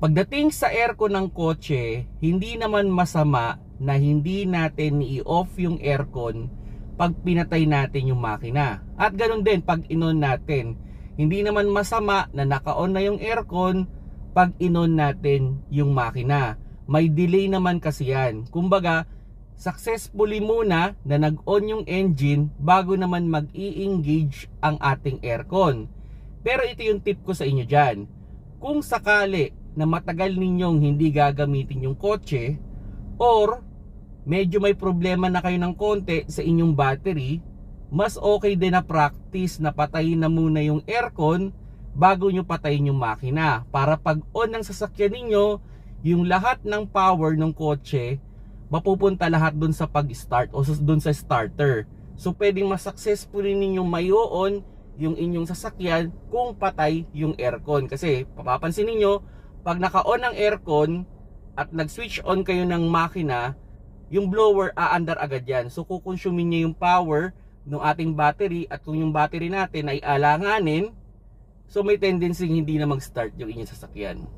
Pagdating sa aircon ng kotse, hindi naman masama na hindi natin i-off yung aircon pag pinatay natin yung makina. At ganoon din pag in-on natin. Hindi naman masama na naka-on na yung aircon pag in-on natin yung makina. May delay naman kasi yan. Kumbaga, successfully muna na nag-on yung engine bago naman mag-i-engage ang ating aircon. Pero ito yung tip ko sa inyo dyan. Kung sakali na matagal ninyong hindi gagamitin yung kotse, or medyo may problema na kayo ng konti sa inyong battery, mas okay din na practice na patayin na muna yung aircon bago nyo patayin yung makina. Para pag on ng sasakyan ninyo, yung lahat ng power ng kotse mapupunta lahat dun sa pag-start o dun sa starter. So pwedeng mas successfully ninyong may-on yung inyong sasakyan kung patay yung aircon. Kasi papapansin niyo, pag naka-on ang aircon at nag-switch on kayo ng makina, yung blower aandar agad yan. So kukonsumin niya yung power ng ating battery, at kung yung battery natin ay alanganin, so may tendency hindi na mag-start yung inyong sasakyan.